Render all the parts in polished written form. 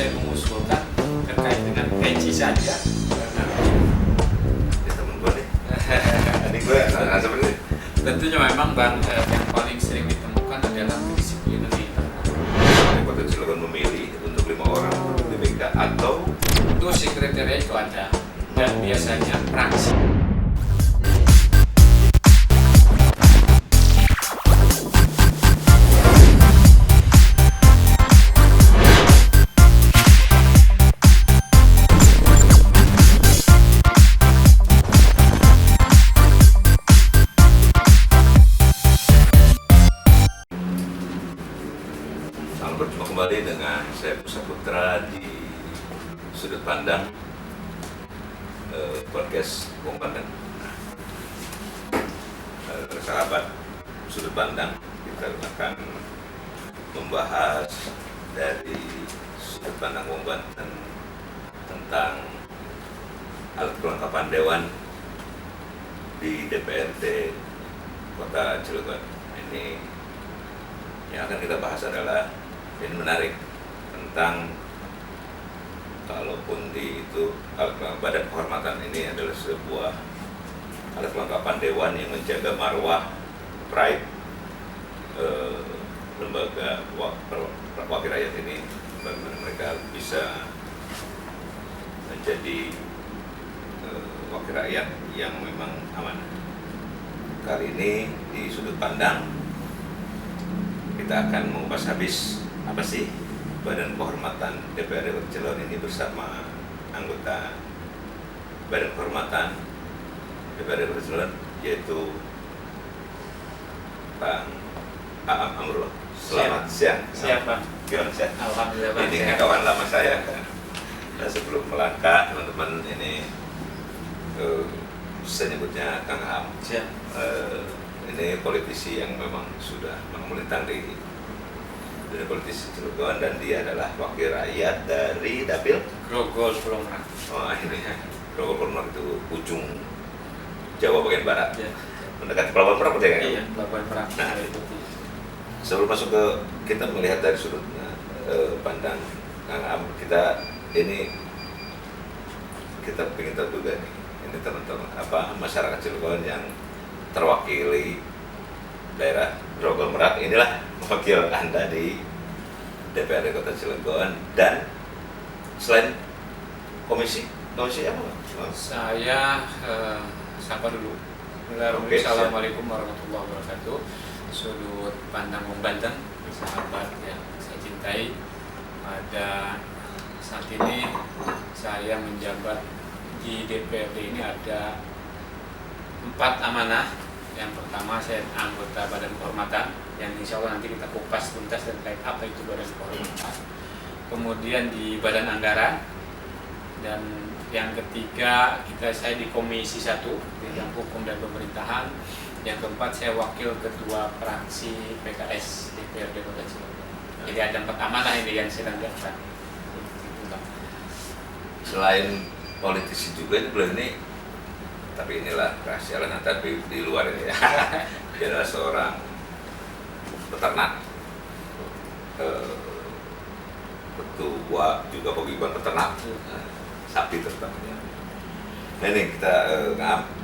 saya mengusulkan terkait dengan peci saja. Ya temen gue nih. Adik gue seperti Tentunya memang yang paling sering ditemukan adalah kedisiplinan di internal. Wali Kota Cilegon memilih untuk 5 orang untuk DPK atau Itu sekretariat itu ada dan biasanya praksi. Selamat berjumpa kembali dengan saya Pusat Putra di Sudut Pandang podcast Bung Pandang. Sahabat Sudut Pandang, kita akan membahas dari Sudut Pandang Bung Banten tentang alat kelengkapan dewan di DPRD Kota Cilegon. Ini yang akan kita bahas adalah, ini menarik, tentang kalaupun di itu badan kehormatan ini adalah sebuah alat kelengkapan dewan yang menjaga marwah pride lembaga wakil rakyat ini, bagaimana mereka bisa menjadi wakil rakyat yang memang aman. Kali ini di Sudut Pandang kita akan mengupas habis apa sih Badan Kehormatan DPRD Kota Cilegon ini bersama anggota Badan Kehormatan DPRD Kota Cilegon, yaitu Bang Aam Amrullah. Selamat siang. Siapa? Gimana siang? Alhamdulillah Bang. Ini kawan lama saya. Dan sebelum melangkah, teman-teman, ini saya nyebutnya Kang Aam. Siap. Ini politisi yang memang sudah melintang di politisi Cilegon, dan dia adalah wakil rakyat dari Dapil Grogol Pulau Merak. Oh, ini Grogol Pulau Merak itu ujung Jawa bagian barat, Ya. mendekati Pelabuhan Merak, betul ya? Iya, Pelabuhan Merak. Nah, sebelum masuk ke kita melihat dari sudut pandang Kang Aam, kita ingin tahu juga nih, ini teman-teman masyarakat Cilegon yang terwakili daerah Grogol Merak, inilah wakil Anda di DPRD Kota Cilegon. Dan selain komisi apa? Saya sapa dulu. Oke, Assalamualaikum warahmatullahi wabarakatuh. Sudut Pandang Bung Banten, sahabat yang saya cintai. Pada saat ini saya menjabat di DPRD ini ada 4 amanah. Yang pertama, saya anggota Badan Kehormatan, yang insya Allah nanti kita kupas tuntas terkait apa itu Badan Kehormatan. Kemudian di Badan Anggaran, dan yang ketiga saya di Komisi 1 bidang hukum dan pemerintahan. Yang keempat, saya wakil ketua fraksi PKS DPRD Kota Cilegon. Jadi ada 4 amanah ini yang sedang dilakukan. Selain politisi juga ini beliau ini, tapi inilah rahasia lah, nanti di luar ini ya. Dia adalah seorang peternak, ketua juga paguyuban peternak, sapi terutamanya. Nah, ini kita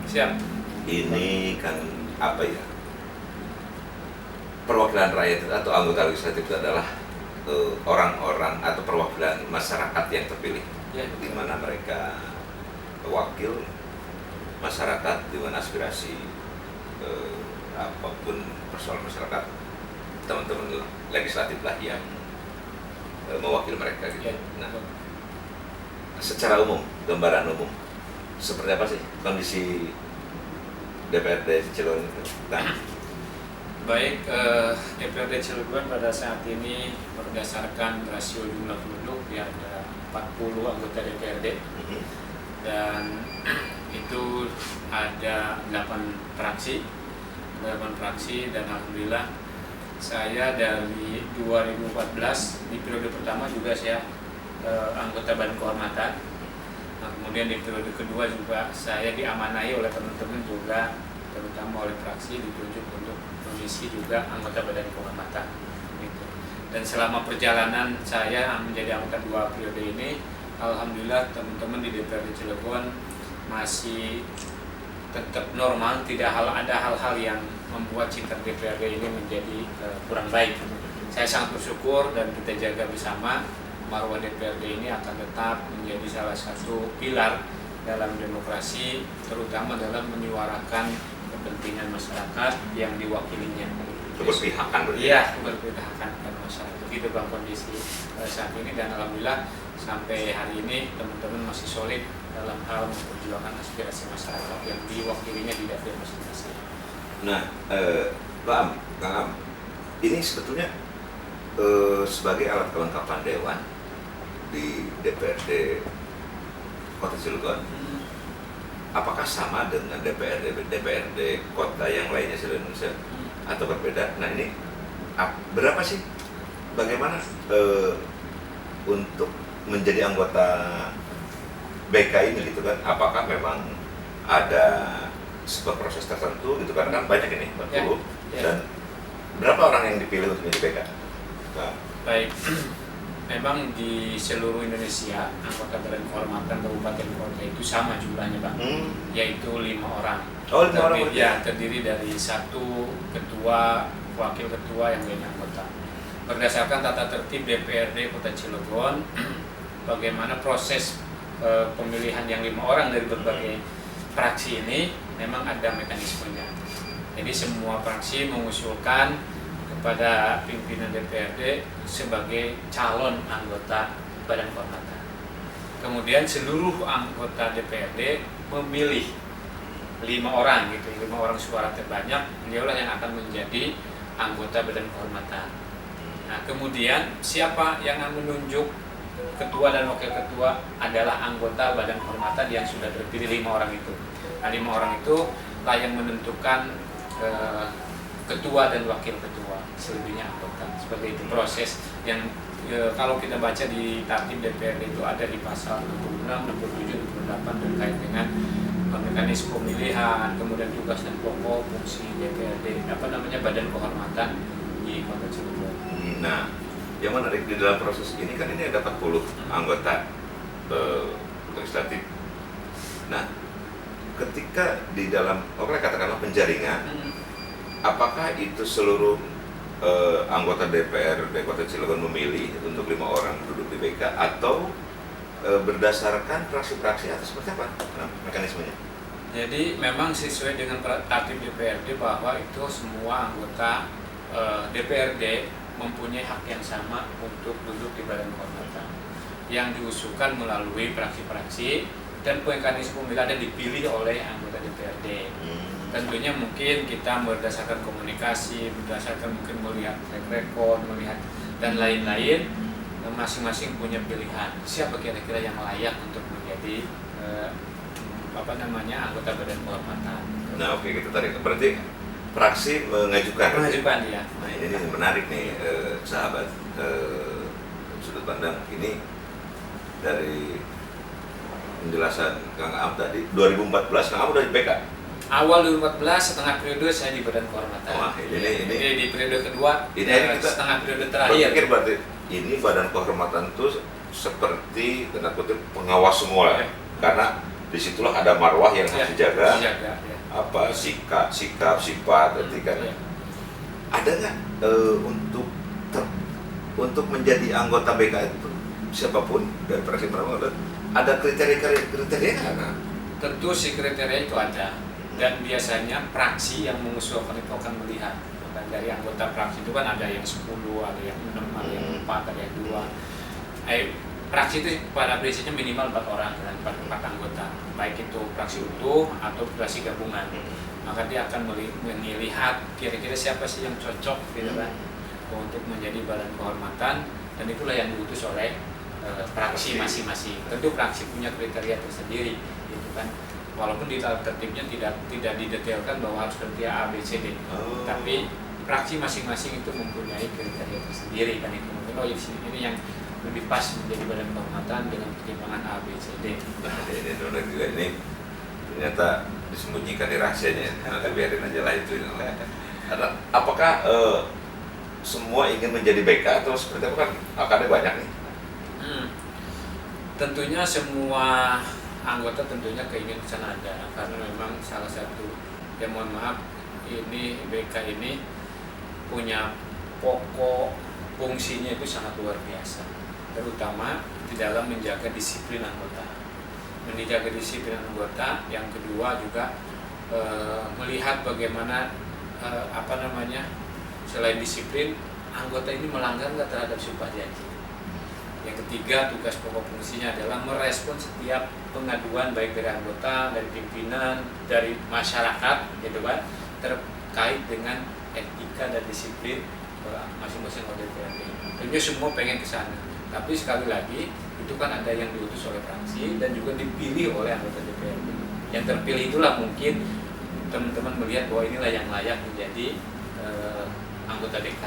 Siap. ini kan apa ya, perwakilan rakyat atau anggota legislatif itu adalah orang-orang atau perwakilan masyarakat yang terpilih, Ya, di mana mereka wakil masyarakat, di mana aspirasi apapun persoalan masyarakat, teman-teman legislatif lah yang mewakili mereka gitu. Ya. Nah, secara umum, gambaran umum seperti apa sih kondisi DPRD Cilegon itu? Nah, Baik, DPRD Cilegon pada saat ini berdasarkan rasio jumlah penduduk ya ada 40 anggota DPRD, dan itu ada 8 fraksi, dan alhamdulillah saya dari 2014 di periode pertama juga saya anggota Badan Kehormatan. Nah, kemudian di periode kedua juga saya diamanahi oleh teman-teman juga, terutama oleh fraksi, ditunjuk untuk mengisi juga anggota Badan Kehormatan. Gitu. Dan selama perjalanan saya menjadi anggota 2 periode ini, alhamdulillah teman-teman di DPRD Cilegon masih tetap normal, tidak ada hal-hal yang membuat citra DPRD ini menjadi kurang baik. Saya sangat bersyukur dan kita jaga bersama marwah DPRD ini akan tetap menjadi salah satu pilar dalam demokrasi, terutama dalam menyuarakan kepentingan masyarakat yang diwakilinya. Keberpihakan berarti. Iya, keberpihakan kepada masyarakat. Itu Bang kondisi saat ini, dan alhamdulillah sampai hari ini teman-teman masih solid dalam hal memperjuangkan aspirasi masyarakat yang diwakilinya di dapil masing-masing. Nah, Kang Am, ini sebetulnya sebagai alat kelengkapan dewan di DPRD Kota Cilegon, apakah sama dengan DPRD kota yang lainnya seluruh Indonesia atau berbeda? Nah, ini berapa sih? Bagaimana untuk menjadi anggota BK ini gitu kan? Apakah memang ada sebuah proses tertentu gitu kan banyak ini 40 dan berapa orang yang dipilih untuk menjadi BK? Nah. Baik, memang di seluruh Indonesia anggota Badan Kehormatan Kabupaten Kota itu sama jumlahnya Bang, yaitu 5 orang. Oh, 5 orang ya, terdiri dari 1 ketua, wakil ketua yang menjadi anggota. Berdasarkan tata tertib DPRD Kota Cilegon, bagaimana proses pemilihan yang 5 orang dari berbagai fraksi ini memang ada mekanismenya. Jadi semua fraksi mengusulkan kepada pimpinan DPRD sebagai calon anggota Badan Kehormatan. Kemudian seluruh anggota DPRD memilih 5 orang gitu, 5 orang suara terbanyak, beliaulah yang akan menjadi anggota Badan Kehormatan. Nah, kemudian siapa yang akan menunjuk ketua dan wakil ketua adalah anggota Badan Kehormatan yang sudah terpilih 5 orang itu. Nah, 5 orang itu lah yang menentukan ketua dan wakil ketua, selebihnya anggota. Seperti itu proses yang kalau kita baca di Tatib DPRD itu ada di pasal 66, 67, 68 terkait dengan mekanisme pemilihan, kemudian tugas dan pokok fungsi DPRD, Badan Kehormatan di Kota Cilegon. Nah, yang menarik di dalam proses ini kan ini ada 40 anggota legislatif. Nah, ketika di dalam katakanlah penjaringan, apakah itu seluruh anggota DPRD Kota Cilegon memilih untuk 5 orang duduk di BK atau berdasarkan fraksi-fraksi atau seperti apa mekanismenya? Jadi memang sesuai dengan tatib DPRD bahwa itu semua anggota DPRD mempunyai hak yang sama untuk duduk di Badan Kehormatan yang diusulkan melalui fraksi-fraksi, dan mekanisme pemilihan dipilih oleh anggota DPRD. Tentunya mungkin kita berdasarkan komunikasi, berdasarkan mungkin melihat track record, melihat dan lain-lain, masing-masing punya pilihan siapa kira-kira yang layak untuk menjadi anggota Badan Kehormatan. Nah, oke, kita tarik. Berarti fraksi mengajukan ya. Nah, ini menarik nih, sahabat sudut pandang ini dari penjelasan Kang Am tadi. 2014 Kang Am udah di BK. Awal 2014 setengah periode saya di Badan Kehormatan. Wah, ini di periode kedua ini kita setengah periode terakhir. Berpikir berarti ini Badan Kehormatan itu seperti tanda kutip pengawas semua ya. Karena disitulah ada marwah yang harus dijaga. Apa sikap, sifat, etika. Ada nggak untuk menjadi anggota BK itu siapapun dari fraksi manapun ada kriteria nggak? Tentu si kriteria itu ada, dan biasanya fraksi yang mengusulkan itu akan melihat. Dan dari anggota fraksi itu kan ada yang 10, ada yang 6, ada yang 4, ada yang 2. Fraksi itu pada prinsipnya minimal 4 orang dan 4 anggota, baik itu fraksi utuh atau fraksi gabungan. Maka dia akan melihat kira-kira siapa sih yang cocok gitu kan untuk menjadi Badan Kehormatan, dan itulah yang diutus oleh fraksi masing-masing. Tentu fraksi punya kriteria tersendiri gitu kan. Walaupun di dalam tertibnya tidak didetailkan bahwa harus kriteria A, B, C, D. Tapi fraksi masing-masing itu mempunyai kriteria tersendiri kan itu. Mungkin ini yang lebih pas menjadi Badan Kehormatan dengan pertimbangan A, B, C, D. Nah, ini ternyata disembunyikan di rahasianya. Nanti biarin aja lah itu. Apakah semua ingin menjadi BK atau seperti apa, kan akannya banyak nih? Tentunya semua anggota tentunya keingin ke sana ada, karena memang salah satu, ya mohon maaf, ini BK ini punya pokok fungsinya itu sangat luar biasa, terutama di dalam menjaga disiplin anggota. Menjaga disiplin anggota, yang kedua juga melihat bagaimana selain disiplin, anggota ini melanggar nggak terhadap sumpah janji. Yang ketiga, tugas pokok fungsinya adalah merespon setiap pengaduan baik dari anggota, dari pimpinan, dari masyarakat, gitu kan, terkait dengan etika dan disiplin masing-masing anggota DPRD. Tentunya semua pengen ke sana, tapi sekali lagi itu kan ada yang diutus oleh fraksi dan juga dipilih oleh anggota DPRD. Yang terpilih itulah mungkin teman-teman melihat bahwa inilah yang layak menjadi anggota DK.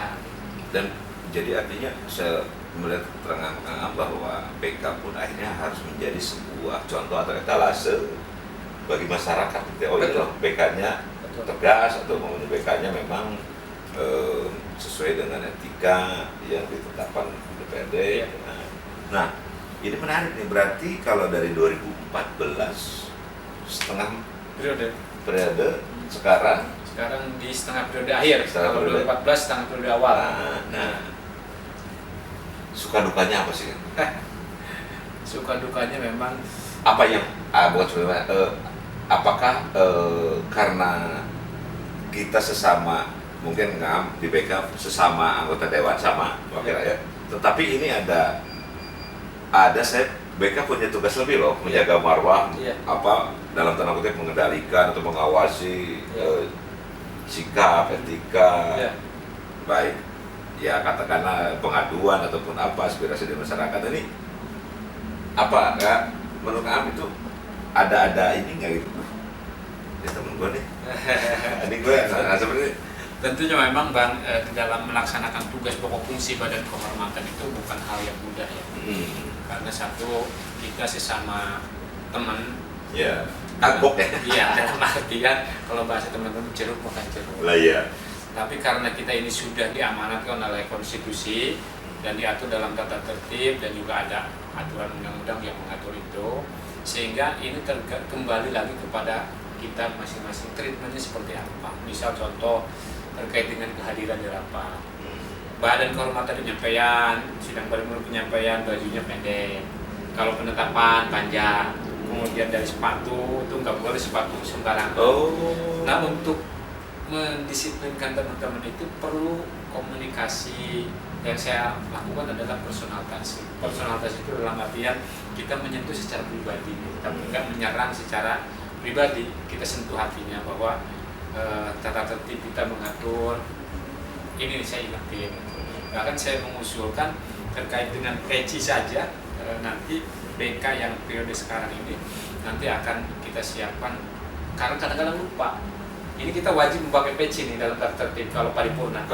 Dan jadi artinya saya melihat keterangan Kang bahwa BK pun akhirnya harus menjadi sebuah contoh atau etalase bagi masyarakat. Oh ini loh BK-nya tegas, atau maunya BK-nya memang sesuai dengan etika yang ditetapkan DPRD. Ya. Nah, ini menarik nih, berarti kalau dari 2014 setengah periode sekarang di setengah periode akhir, kalau 2014 setengah periode awal. Nah, suka dukanya apa sih? Suka dukanya memang Apa yang bukan sebenarnya, apakah karena kita sesama, mungkin di BK sesama anggota dewan sama wakil rakyat, tetapi ini ada saya BK punya tugas lebih loh, menjaga marwah, dalam tanda kutip mengendalikan atau mengawasi sikap, etika, baik ya katakanlah pengaduan ataupun apa aspirasi dari masyarakat. Ini apa nggak menurut kamu itu ada ini nggak gitu? Ya temen gue nih, ini gue seperti tentunya memang Bang, dalam melaksanakan tugas pokok fungsi Badan Kehormatan itu bukan hal yang mudah ya. Karena satu, kita sesama teman ya kagok ya. Iya, dalam artian kalau bahasa teman-teman jeruk makan jeruk. Lah ya. Tapi karena kita ini sudah diamanatkan oleh konstitusi dan diatur dalam tata tertib dan juga ada aturan undang-undang yang mengatur itu, sehingga ini kembali lagi kepada kita masing-masing treatmentnya seperti apa. Misal contoh terkait dengan kehadiran di rapat, Badan Kehormatan penyampaian, sidang paripurna penyampaian bajunya pendek, kalau penetapan panjang, kemudian dari sepatu itu nggak boleh sepatu sembarangan. Nah, untuk mendisiplinkan teman-teman itu perlu komunikasi. Yang saya lakukan adalah personalitasi. Personalitasi itu dalam artian kita menyentuh secara pribadi, tapi nggak menyerang secara pribadi. Kita sentuh hatinya bahwa tata tertib kita mengatur ini saya ingetin. Bahkan saya mengusulkan terkait dengan peci saja, nanti BK yang periode sekarang ini nanti akan kita siapkan, karena kadang-kadang lupa. Ini kita wajib memakai peci nih dalam tata tertib kalau paripurna.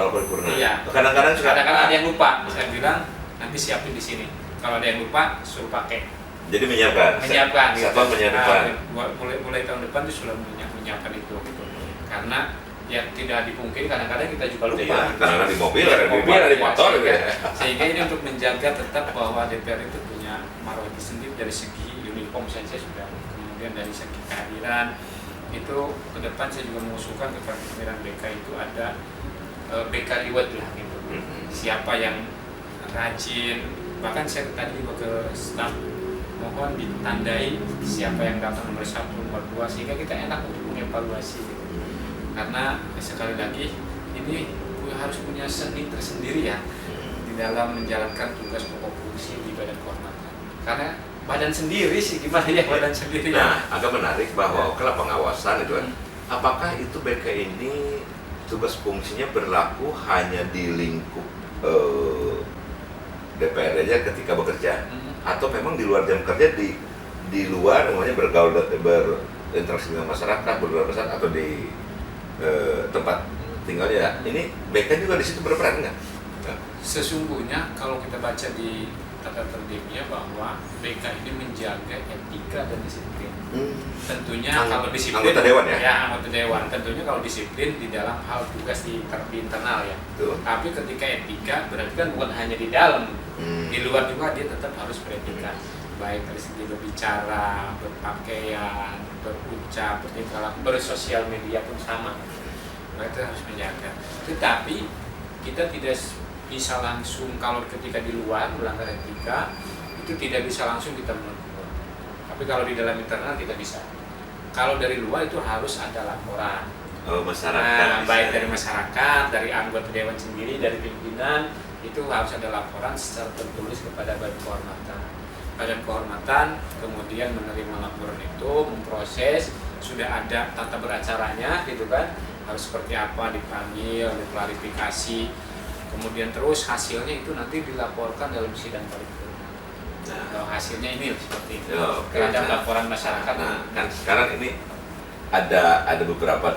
Iya. Kadang-kadang ada yang lupa. Saya bilang nanti siapin di sini. Kalau ada yang lupa suruh pakai. Jadi menyiapkan. Siapa menyiapkan. Mulai tahun depan itu sudah menyiapkan itu. Gitu. Karena ya tidak dipungkiri kadang-kadang kita juga lupa. Iya, kadang-kadang di mobil, ada di motor gitu ya. Sehingga ini untuk menjaga tetap bahwa DPR itu punya marwah sendiri dari segi uniform saja sudah, kemudian dari segi kehadiran itu ke depan saya juga mengusulkan kepada pimpinan BK itu ada BK reward lah gitu. Siapa yang rajin, bahkan saya tadi juga ke staf mohon ditandai siapa yang datang nomor 1, nomor 2 sehingga kita enak untuk mengevaluasi gitu. Karena sekali lagi ini harus punya seni tersendiri ya di dalam menjalankan tugas pokok fungsi di Badan Kehormatan. Karena badan sendiri sih gimana ya badan sendiri. Nah, agak menarik bahwa kalau pengawasan itu kan, apakah itu BK ini tugas fungsinya berlaku hanya di lingkup DPR aja ketika bekerja, atau memang di luar jam kerja di luar namanya bergaul berinteraksi dengan masyarakat, berbahasan atau di tempat tinggalnya. Ini BK juga di situ berperan nggak? Sesungguhnya kalau kita baca di tata tertibnya bahwa BK ini menjaga etika dan disiplin. Tentunya kalau disiplin anggota dewan ya? Ya, anggota dewan. Tentunya kalau disiplin di dalam hal tugas di internal ya. Betul. Tapi ketika etika berarti kan bukan hanya di dalam, di luar juga dia tetap harus beretika. Baik dari segi berbicara, berpakaian, berucap, bertingkah laku, bersosial media pun sama. Mereka harus menjaga. Tetapi kita tidak bisa langsung, kalau ketika di luar melanggar etika itu tidak bisa langsung kita menegur. Tapi kalau di dalam internal kita bisa. Kalau dari luar itu harus ada laporan. Masyarakat. Baik dari masyarakat, dari anggota dewan sendiri, dari pimpinan, itu harus ada laporan secara tertulis kepada Badan Kehormatan. Badan Kehormatan kemudian menerima laporan itu, memproses, sudah ada tata beracaranya gitu kan, harus seperti apa, dipanggil, diklarifikasi. Kemudian terus hasilnya itu nanti dilaporkan dalam sidang paripurna. Nah, hasilnya ini seperti itu. Terhadap laporan masyarakat. Nah, kan sekarang ini ada beberapa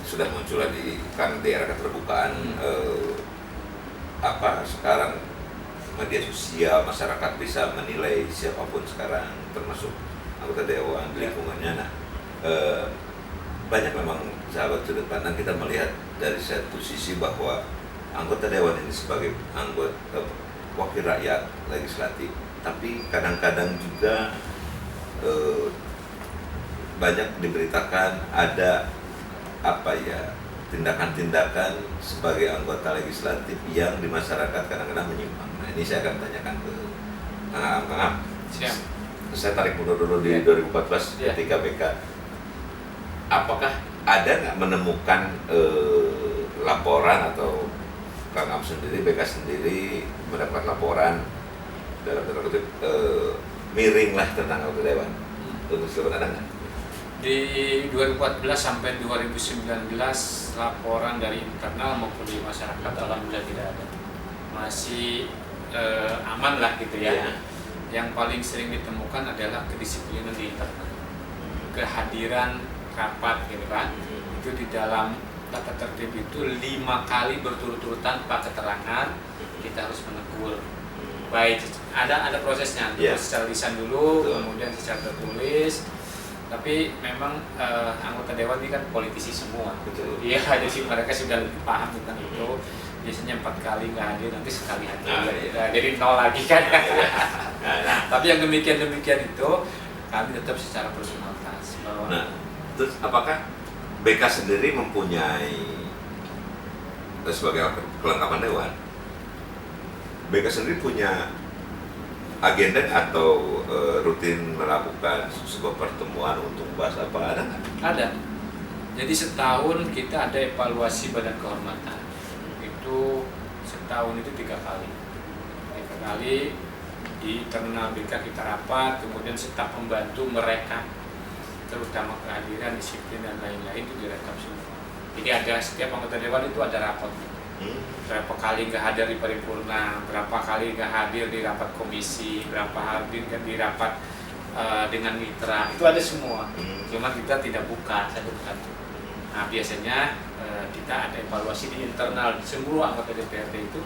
sudah muncul di era keterbukaan sekarang media sosial, masyarakat bisa menilai siapapun sekarang, termasuk anggota dewan di lingkungannya. Nah, banyak memang sahabat sudut pandang kita melihat dari satu sisi bahwa anggota dewan ini sebagai anggota wakil rakyat legislatif, tapi kadang-kadang juga banyak diberitakan ada tindakan-tindakan sebagai anggota legislatif yang di masyarakat kadang-kadang menyimpang. Nah, ini saya akan tanyakan ke Kang Am. Siap. Saya tarik mundur dulu di 2014 ketika BK. Apakah ada nggak menemukan laporan atau Kang Am sendiri, BK sendiri mendapat laporan dalam tanda kutip miring lah tentang anggota dewan? Untuk silakan ada nggak? Di 2014 sampai 2019 laporan dari internal maupun di masyarakat alhamdulillah tidak ada. Masih aman lah gitu ya. Yang paling sering ditemukan adalah kedisiplinan di internal. Kehadiran rapat gitu kan. Itu di dalam tata tertib itu 5 kali berturut-turut tanpa keterangan kita harus menegur. Baik, ada prosesnya. Secara lisan dulu, kemudian secara tertulis. Tapi memang anggota dewan ini kan politisi semua. Iya, jadi mereka sudah lebih paham tentang itu. Biasanya 4 kali nggak hadir, nanti sekali hadir. Jadi 0 lagi kan. Tapi yang demikian itu kami tetap secara personalitas. Nah, terus apakah BK sendiri mempunyai sebagai kelengkapan dewan? BK sendiri punya agenda atau rutin melakukan sebuah pertemuan untuk bahas apa, ada nggak? Ada. Jadi setahun kita ada evaluasi Badan Kehormatan. Itu setahun itu 3 kali. 3 kali di internal BK kita rapat, kemudian staf membantu mereka, terutama kehadiran, disiplin dan lain-lain itu direkam semua. Jadi ada setiap anggota dewan itu ada rapat. Berapa kali nggak hadir di paripurna, berapa kali nggak hadir di rapat komisi, berapa hadir di rapat dengan mitra, itu ada semua. Cuma kita tidak buka satu-satu. Nah, biasanya kita ada evaluasi di internal seluruh anggota DPRD itu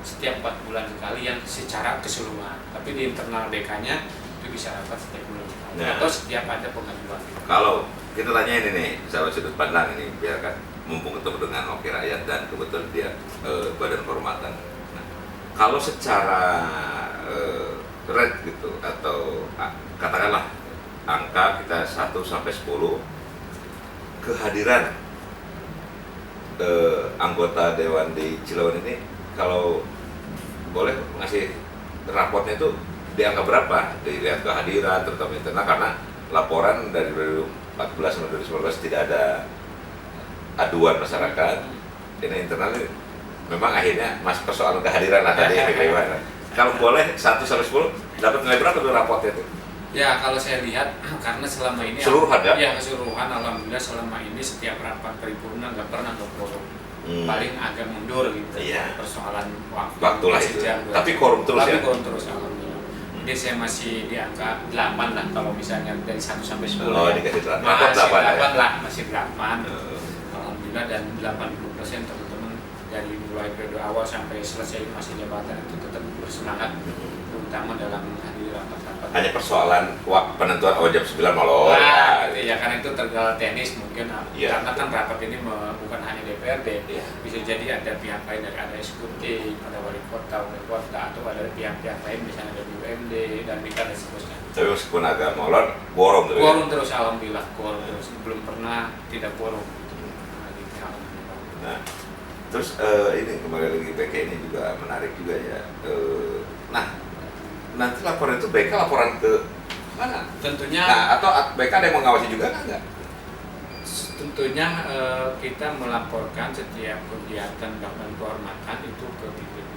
setiap 4 bulan sekali yang secara keseluruhan. Tapi di internal BK-nya itu bisa rapat setiap bulan sekali atau setiap ada pengajuan. Kalau kita tanya ini nih, sahabat sudut pandang ini, biarkan mumpung ketemu dengan wakil rakyat dan kebetulan dia Badan Kehormatan. Nah, kalau secara rate gitu atau katakanlah angka kita 1 sampai 10 kehadiran anggota dewan di Cilegon ini, kalau boleh ngasih raportnya itu di angka berapa? Dilihat kehadiran terutama internal, karena laporan dari 2014 sampai 2019 tidak ada aduan masyarakat. Ini internal ini memang akhirnya masuk persoalan kehadiran lah tadi. Kalau boleh 1 sampai 10 dapat nilai berapa tuh raportnya itu? Ya, kalau saya lihat karena selama ini keseluruhan ya? Ya, keseluruhan alhamdulillah selama ini setiap rapat paripurna nggak pernah quorum. Paling agak mundur gitu. Persoalan waktu lah itu. Tapi quorum terus ya? Tapi quorum terus alhamdulillah. Jadi saya masih di angka 8 lah kalau misalnya dari 1 sampai 10. Oh, dikasih 8. Masih 8 lah, masih 8. Alhamdulillah, dan 80% teman-teman dari mulai periode awal sampai selesai masa jabatan itu tetap bersemangat untuk utama dalam menghadiri rapat-rapat. Hanya persoalan penentuan jam 9 malam. Nah, gitu ya, karena itu terkait teknis mungkin Iya. karena kan rapat ini bukan hanya DPRD, Iya. bisa jadi ada pihak lain dari ada eksekutif, ada wali kota, atau ada pihak-pihak lain misalnya ada BUMD dan dan seterusnya. Tapi meskipun agak molor, quorum tuh. Quorum terus, alhamdulillah quorum terus, belum pernah tidak quorum. Nah, gitu, alhamdulillah. Nah, terus ini kembali lagi BK ini juga menarik juga ya. Nah, nanti laporan itu BK laporan ke mana? Tentunya Nah, atau BK ada yang mengawasi juga kan enggak? tentunya kita melaporkan setiap kegiatan bahkan kehormatan itu ke BPD.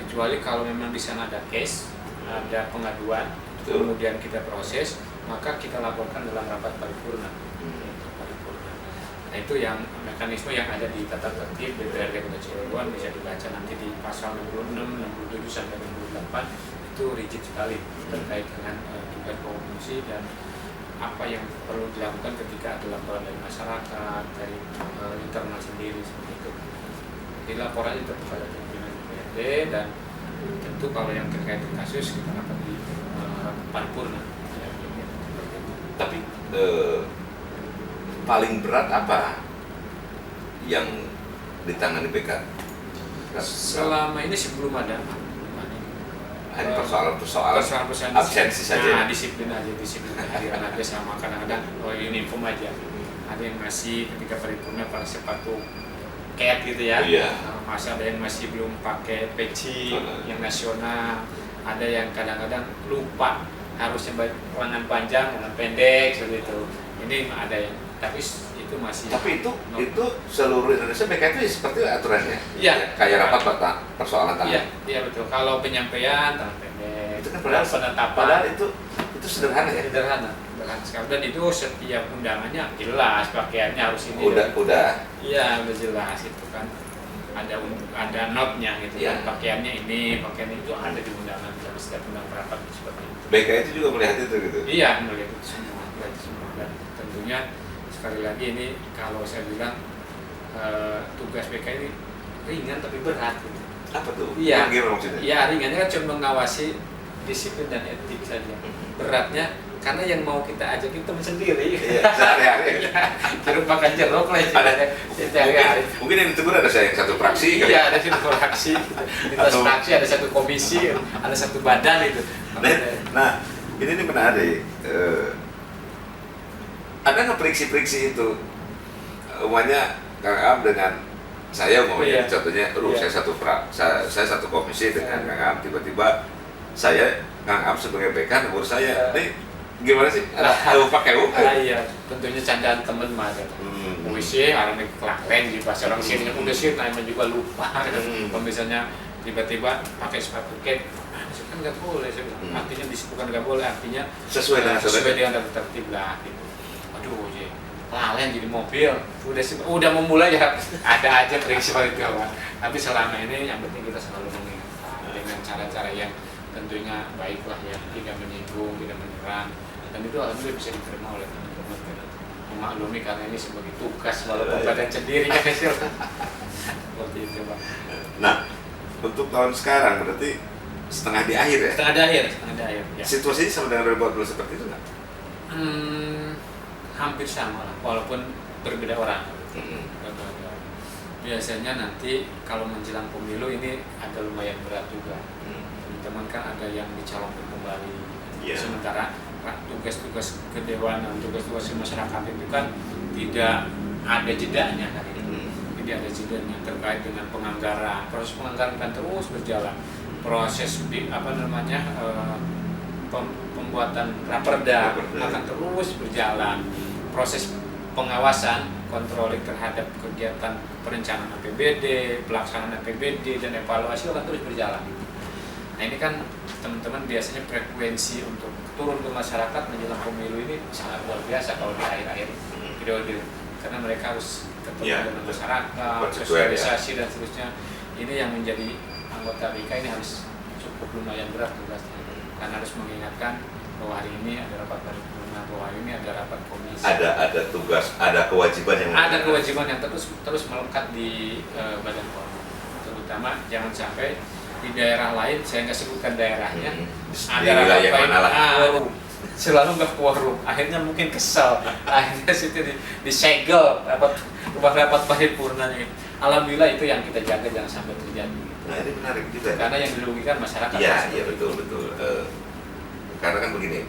Kecuali kalau memang di sana ada case, ada pengaduan, Betul. kemudian kita proses, maka kita laporkan dalam rapat paripurna. Paripurna. Nah, itu yang mekanisme yang ada di tata tertib DPRD Kota Cilegon, bisa dibaca nanti di pasal 66, 67 sampai 68, itu rigid sekali terkait dengan tugas fungsi dan apa yang perlu dilakukan ketika ada laporan dari masyarakat, dari internal sendiri seperti itu. Jadi laporannya tetap pada pimpinan DPRD dan tentu kalau yang terkait dengan kasus kita akan di paripurna. Ya, seperti itu. Tapi paling berat apa yang ditangani BK? Selama ini sebelum ada hanya persoalan absensi saja. Nah, disiplin harian aja sama kadang-kadang uniform aja. Ada yang masih ketika paripurna pakai sepatu kayak gitu ya. Iya. Masih ada yang masih belum pakai peci yang nasional. Ada yang kadang-kadang lupa harusnya lengan panjang, lengan pendek seperti itu. Ini ada yang tapi itu masih. Tapi itu seluruh Indonesia BK itu seperti aturannya. Iya. Kayak rapat persoalan tangan. Iya betul. Kalau penyampaian tangan pendek. Itu kan penetapan. Padahal itu sederhana ya. Sederhana sekali dan itu setiap undangannya jelas pakaiannya harus ini. Udah. Iya udah jelas itu kan. Ada notnya gitu Ya. kan. Pakaian itu ada di undangan dalam setiap undangan rapat seperti itu. BK itu juga melihat itu gitu. Iya melihat itu semua dan tentunya sekali lagi ini kalau saya bilang tugas BK ini ringan tapi berat gitu. Apa tuh? Iya. Gimana maksudnya? Iya ringannya kan cuma mengawasi disiplin dan etik saja. Beratnya karena yang mau kita ajak itu teman sendiri. Iya, sehari-hari. Jeruk makan jeruk lah sehari-hari. Mungkin yang ditegur ada saya yang satu fraksi. Iya ada satu fraksi. Di atas fraksi ada satu komisi, ada satu badan itu. Nah, ini menarik. Ada nggak friksi-friksi itu? Umumnya Kang Am dengan saya Iya. contohnya, Iya. saya satu komisi dengan Kang Am, tiba-tiba Kang Am sebagai BK negur saya, nih gimana sih? Pakai Iya, tentunya candaan temen mah. Puisi, orang ini kelaklen di bahasa orang sini, udah sih, namanya juga lupa. Kalau misalnya tiba-tiba pakai sepatu kek, itu kan nggak boleh. Artinya bukan nggak boleh, artinya sesuai dengan tata tertib lah. Gitu. Aduh, lalen jadi mobil, udah memulai ya, ada aja prinsip itu apa. Tapi selama ini yang penting kita selalu mengingatkan dengan cara-cara yang tentunya baiklah ya, tidak menyinggung, tidak menyerang, dan itu alhamdulillah bisa diterima oleh teman-teman. Memaklumi karena ini sebagai tugas walaupun badan sendiri ya kecil. Seperti itu Pak. Nah, untuk tahun sekarang berarti setengah di akhir ya? Setengah di akhir. Ya. Situasinya sama dengan 2014 seperti itu nggak? Hampir sama lah, walaupun berbeda orang. Biasanya nanti kalau menjelang pemilu ini agak lumayan berat juga. Teman-teman kan ada yang dicalonkan kembali. Yeah. Sementara tugas-tugas kedewanan, tugas-tugas masyarakat itu kan tidak ada jedanya kan ini. Tidak ada jedanya terkait dengan penganggaran. Proses penganggaran kan terus berjalan. Proses pembuatan raperda akan terus berjalan. Proses pengawasan, kontroling terhadap kegiatan perencanaan APBD, pelaksanaan APBD dan evaluasi akan terus berjalan. Nah ini kan teman-teman biasanya frekuensi untuk turun ke masyarakat menjelang pemilu ini sangat luar biasa kalau di akhir-akhir periode, karena mereka harus ketemu dengan masyarakat, sosialisasi dan seterusnya. Ini yang menjadi anggota BK ini harus cukup lumayan berat tugasnya, karena harus mengingatkan bahwa hari ini ada rapat paripurna, bahwa hari ini ada rapat komisi. Ada tugas, ada kewajiban yang terus melekat di badan kehormatan. Terutama jangan sampai di daerah lain, saya nggak sebutkan daerahnya, Di wilayah mana lah. selalu nggak quorum, akhirnya mungkin kesal, akhirnya situ disegel rapat paripurnanya. Alhamdulillah itu yang kita jaga jangan sampai terjadi. Nah ini menarik juga. Karena yang dirugikan masyarakat. Iya betul. Karena kan begini,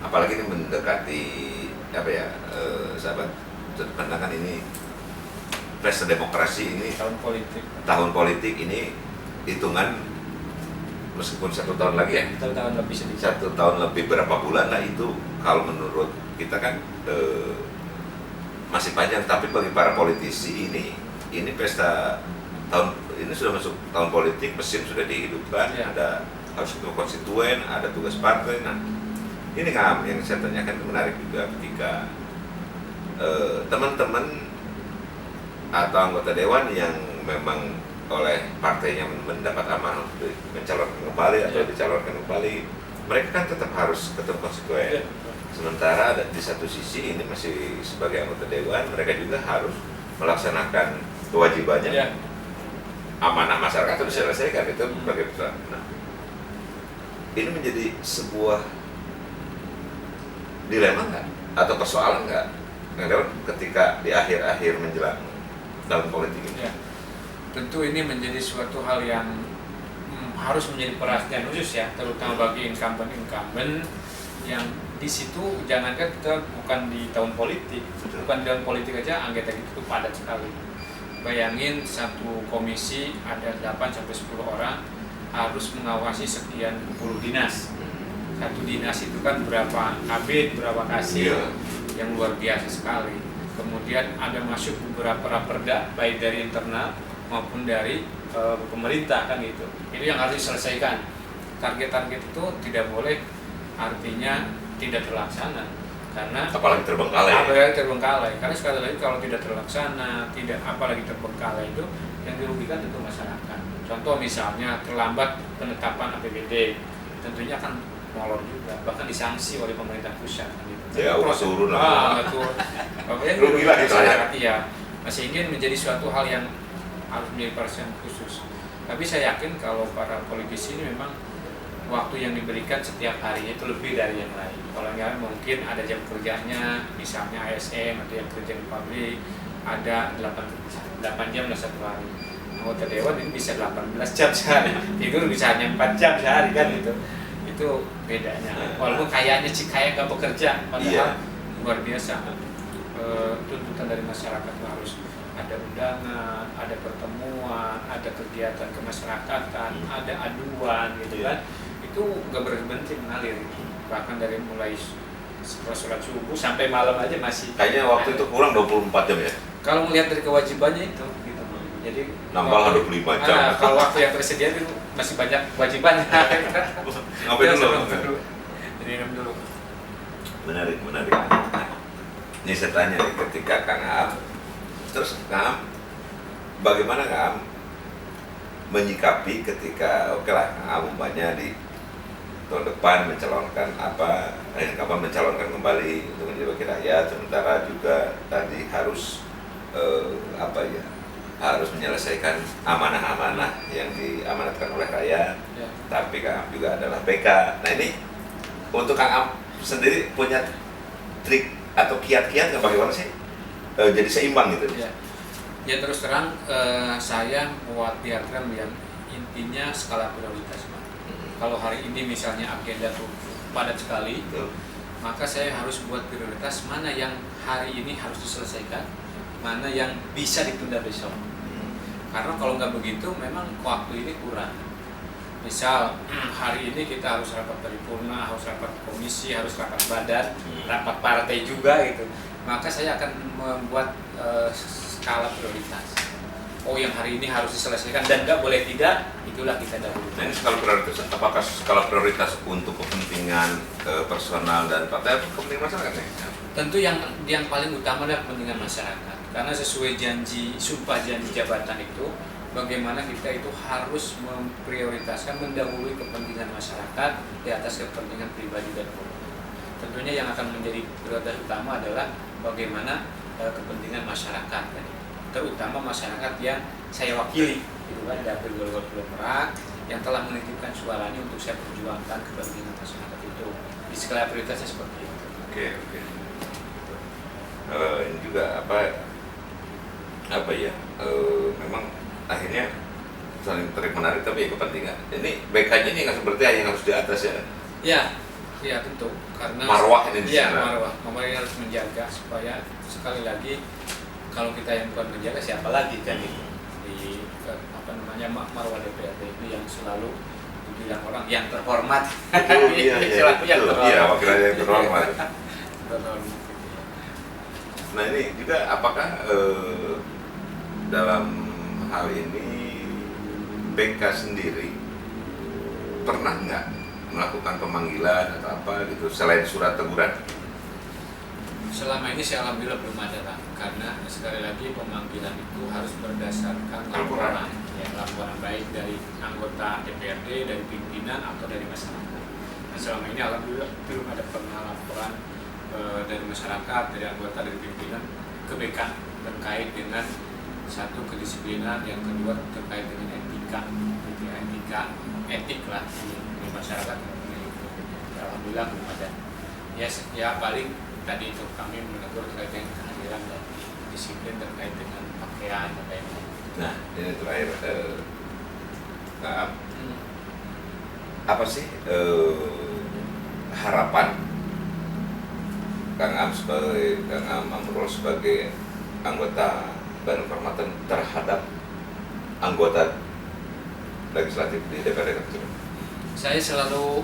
apalagi ini mendekati sahabat pandangan ini pesta demokrasi ini tahun politik ini hitungan meskipun 1 tahun lagi ya. 1 tahun lebih sedikit. 1 tahun lebih berapa bulan lah itu kalau menurut kita kan masih panjang, tapi bagi para politisi ini pesta tahun ini sudah masuk tahun politik, mesin sudah dihidupkan, ada harus ketemu konstituen, ada tugas partai. Nah ini kan yang saya tanyakan itu menarik juga ketika teman-teman atau anggota dewan yang memang oleh partainya mendapat amanah untuk mencalonkan kembali atau dicalonkan kembali, mereka kan tetap harus ketemu konstituen. Sementara di satu sisi ini masih sebagai anggota dewan, mereka juga harus melaksanakan kewajibannya. Amanah masyarakat harus diselesaikan, itu sebagai pesan. Nah, ini menjadi sebuah dilema nggak? Atau persoalan nggak? Ketika di akhir-akhir menjelang tahun politik ini. Tentu ini menjadi suatu hal yang harus menjadi perhatian khusus ya, terutama bagi incumbent yang di situ. Jangankan kita bukan di tahun politik, bukan di tahun politik aja anggota itu padat sekali. Bayangin satu komisi ada 8-10 orang harus mengawasi sekian puluh dinas. Satu dinas itu kan berapa kabit, berapa kasih, yang luar biasa sekali. Kemudian ada masuk beberapa raperda baik dari internal maupun dari pemerintah kan gitu. Itu yang harus diselesaikan. Target-target itu tidak boleh artinya tidak terlaksana, karena apalagi terbengkalai. Karena sekali lagi kalau tidak terlaksana, apalagi terbengkalai, itu yang dirugikan tentu masyarakat. Contoh misalnya terlambat penetapan APBD, tentunya kan molor juga, bahkan disanksi oleh pemerintah pusat kan gitu. Ya, turun betul. Rugi lah masyarakat masih ingin menjadi suatu hal yang harus menjadi perhatian khusus. Tapi saya yakin kalau para politisi ini memang waktu yang diberikan setiap harinya itu lebih dari yang lain. Kalau yang mungkin ada jam kerjanya, misalnya ASN atau yang kerja di pabrik, ada 8 jam lah satu hari. Anggota dewan ini bisa 18 jam sehari, tidur bisa hanya 4 jam sehari kan gitu. Itu bedanya. Walaupun kayaknya kayak nggak bekerja, padahal luar biasa. Tuntutan dari masyarakat itu harus ada undangan, ada pertemuan, ada kegiatan kemasyarakatan, ada aduan gitu kan. Itu nggak berhenti mengalir, bahkan dari mulai setelah sholat subuh sampai malam aja masih. Kayaknya waktu itu kurang 24 jam ya? Kalau melihat dari kewajibannya itu, gitu. Jadi nambah 25 jam. Kalau waktu yang tersedia itu masih banyak kewajibannya. Ngapain dulu? Jadi dulu. Menarik. Ini saya tanya nih, ketika Kang Am, terus Kang Am, bagaimana Kang Am menyikapi ketika Kang Am umpamanya di tahun depan mencalonkan mencalonkan kembali untuk menjadi wakil rakyat, sementara juga tadi harus harus menyelesaikan amanah-amanah yang diamanatkan oleh rakyat, tapi Kang Am juga adalah PK. Nah ini untuk Kang Am sendiri punya trik atau kiat-kiat nggak, bagaimana sih jadi seimbang gitu? Ya terus terang saya buat diagram yang intinya skala prioritas. Kalau hari ini misalnya agenda tuh padat sekali, maka saya harus buat prioritas mana yang hari ini harus diselesaikan, mana yang bisa ditunda besok. Karena kalau nggak begitu memang waktu ini kurang. Misal hari ini kita harus rapat paripurna, harus rapat komisi, harus rapat badan, rapat partai juga gitu. Maka saya akan membuat skala prioritas. Oh yang hari ini harus diselesaikan dan nggak boleh tidak, itulah kita dahulu. Nah ini skala prioritas, apakah skala prioritas untuk kepentingan personal dan partai atau kepentingan masyarakat? Tentu yang paling utama adalah kepentingan masyarakat. Karena sesuai sumpah janji jabatan itu, bagaimana kita itu harus memprioritaskan, mendahului kepentingan masyarakat di atas kepentingan pribadi dan politik. Tentunya yang akan menjadi prioritas utama adalah bagaimana kepentingan masyarakat, terutama masyarakat yang saya wakili, gitu kan, dapil Golkar Pulau Merak, yang telah menitipkan suaranya untuk saya perjuangkan kepentingan masyarakat itu. Di skala prioritasnya seperti itu. Oke. Ini juga apa ya? Memang akhirnya saling tarik menarik tapi ya kepentingan. Ini BK-nya ini nggak seperti yang harus di atas ya? Ya tentu karena Marwah ini di ya, sana. marwah ini harus menjaga supaya sekali lagi kalau kita yang bukan menjaga siapa lagi kan di marwah DPRD ini yang selalu dibilang orang yang terhormat. Iya, Selalu yang terhormat. Iya, wakil rakyat yang terhormat. Terhormat. Nah ini juga apakah dalam hal ini BK sendiri pernah nggak melakukan pemanggilan atau apa gitu selain surat teguran? Selama ini saya alhamdulillah belum ada Pak, karena sekali lagi pemanggilan itu harus berdasarkan laporan, ya, laporan baik dari anggota DPRD, dari pimpinan atau dari masyarakat. Nah selama ini alhamdulillah belum ada pernah laporan dari masyarakat, dari anggota, dari pimpinan ke BK terkait dengan satu kedisiplinan, yang kedua terkait dengan etika, etik lah di masyarakat. Alhamdulillah belum ada. Ya paling tadi itu kami menegur terkait dengan kehadiran dan disiplin terkait dengan pakaian dan lain-lain. Nah ini terakhir, apa sih harapan Kang Am Amrul sebagai anggota Badan Kehormatan terhadap anggota legislatif di DPRD Kota Cilegon? Saya selalu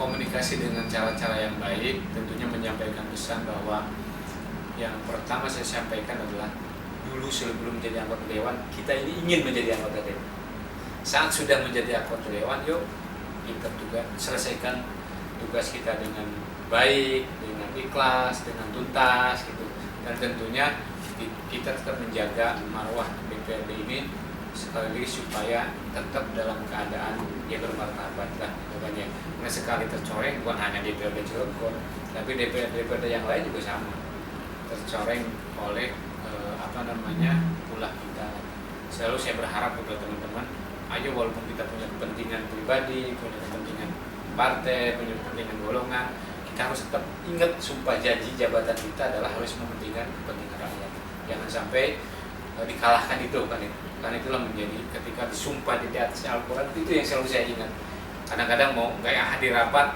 komunikasi dengan cara-cara yang baik, tentunya menyampaikan pesan bahwa yang pertama saya sampaikan adalah dulu sebelum menjadi anggota dewan, kita ini ingin menjadi anggota dewan. Saat sudah menjadi anggota dewan, yuk kita juga selesaikan tugas kita dengan baik, dengan ikhlas, dengan tuntas gitu. Dan tentunya kita tetap menjaga marwah DPRD ini sekali lagi supaya tetap dalam keadaan dia bermartabat lah, bukan ya. Karena sekali tercoreng bukan hanya DPRD Cilegon, tapi DPRD yang lain juga sama tercoreng oleh ulah kita. Selalu saya berharap kepada teman-teman, ayo walaupun kita punya kepentingan pribadi, punya kepentingan partai, punya kepentingan golongan, kita harus tetap ingat sumpah janji jabatan kita adalah harus mementingkan kepentingan rakyat. Jangan sampai dikalahkan itu kan itu. Karena itulah menjadi ketika disumpah di atas Al-Quran itu yang selalu saya ingat. Kadang-kadang mau kayak hadir rapat,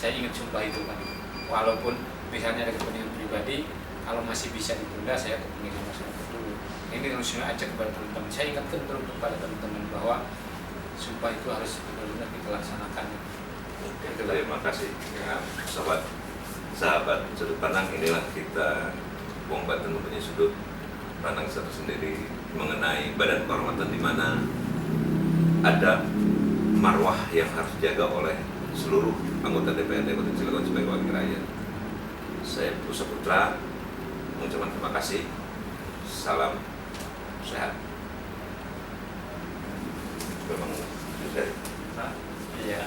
saya ingat sumpah itu kan. Walaupun misalnya ada kepentingan pribadi, kalau masih bisa ditunda saya kepentingan masyarakat dulu. Ini harus saya ajak kepada teman-teman. Saya ingatkan terus kepada teman-teman bahwa sumpah itu harus benar-benar kita laksanakan. Oke, terima kasih ya, sahabat sudut pandang. Inilah kita Wong Banten mempunyai sudut pandang sendiri mengenai Badan Kehormatan, di mana ada marwah yang harus dijaga oleh seluruh anggota DPRD Kota Cilegon sebagai wakil rakyat. Saya Pusa Putra mengucapkan terima kasih. Salam sehat. Memang Iya.